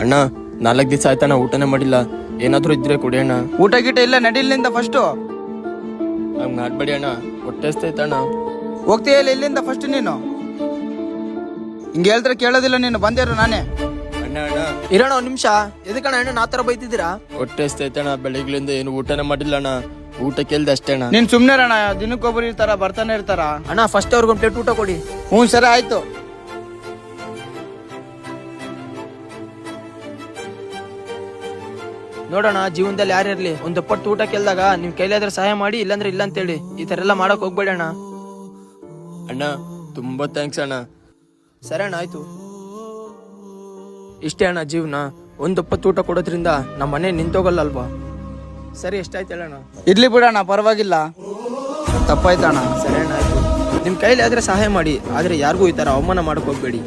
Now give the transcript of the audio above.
ಅಣ್ಣ 4 ದಿವಸ ಆಯ್ತಣ್ಣ ಊಟನೇ ಮಾಡಿಲ್ಲ, ಏನಾದ್ರೂ ಇದ್ರೆ ಕೊಡಿ ಅಣ್ಣ. ಊಟ ಗೀಟ ಇಲ್ಲ, ನಡಿಲಿಂದ ಫಸ್ಟು. ಹಂಗ್ ಮಾಡ್ಬೇಡಿ ಅಣ್ಣ, ಹೊಟ್ಟೆ ಹಸ್ತೈತಣ್ಣ. ಹೋಗ್ತೀಯ ಇಲ್ಲ ಇಲ್ಲಿಂದ ಫಸ್ಟ್ ನೀನು? ಹಿಂಗೆ ಹೇಳಿದ್ರೆ ಕೇಳೋದಿಲ್ಲ ನೀನು, ಬಂದಿರು ನಾನೇ. ಅಣ್ಣ ಅಣ್ಣ ಇರೋಣ ಒಂದ್ ನಿಮಿಷ. ಎದಕ್ಕಣ್ಣ ಅಣ್ಣ ನಾ ತರ ಬೈತಿದ್ದೀರಾ? ಹೊಟ್ಟೆ ಹಸ್ತೈತಣ್ಣ, ಬೆಳಿಗ್ಲಿಂದ ಏನು ಊಟನೇ ಮಾಡಿಲ್ಲ ಅಣ್ಣ, ಊಟ ಕೇಳ್ದೆ ಅಷ್ಟೇ ಅಣ್ಣ. ನೀನ್ ಸುಮ್ನೆ ಅಣ್ಣ, ದಿನಕ್ಕೊಬ್ಬರು ಇರ್ತಾರ, ಬರ್ತಾನೆ ಇರ್ತಾರ. ಅಣ್ಣ ಫಸ್ಟ್ ಅವ್ರಿಗೊಂದು ಪ್ಲೇಟ್ ಊಟ ಕೊಡಿ. ಹ್ಞೂ ಸರಿ ಆಯ್ತು. ನೋಡೋಣ, ಜೀವನದಲ್ಲಿ ಯಾರಿರ್ಲಿ ಒಂದು ಪಟ್ಟು ಊಟ ಕೇಳಿದಾಗ ನಿಮ್ ಕೈಲಾದ್ರೆ ಸಹಾಯ ಮಾಡಿ, ಇಲ್ಲಾಂದ್ರೆ ಇಲ್ಲ ಅಂತೇಳಿ. ಈ ತರ ಎಲ್ಲ ಮಾಡಕ್ ಹೋಗ್ಬೇಡಿ ಅಣ್ಣ. ಅಣ್ಣ ತುಂಬಾ ಥ್ಯಾಂಕ್ಸ್ ಅಣ್ಣ. ಸರಿ ಅಣ್ಣ, ಆಯ್ತು. ಇಷ್ಟೇ ಅಣ್ಣ ಜೀವನ. ಒಂದು ಪತ್ತು ಊಟ ಕೊಡೋದ್ರಿಂದ ನಮ್ಮ ಮನೆ ನಿಂತೋಗಲ್ಲ ಅಲ್ವಾ? ಸರಿ, ಎಷ್ಟಾಯ್ತು ಹೇಳೋಣ. ಇರ್ಲಿ ಬಿಡಣ್ಣ, ಪರವಾಗಿಲ್ಲ, ತಪ್ಪಾಯ್ತಣ್ಣ. ಸರಿ ಅಣ್ಣ, ಆಯ್ತು. ನಿಮ್ ಕೈಲಿ ಆದ್ರೆ ಸಹಾಯ ಮಾಡಿ, ಆದ್ರೆ ಯಾರಿಗೂ ಈ ತರ ಅವಮಾನ ಮಾಡಕ್ ಹೋಗ್ಬೇಡಿ.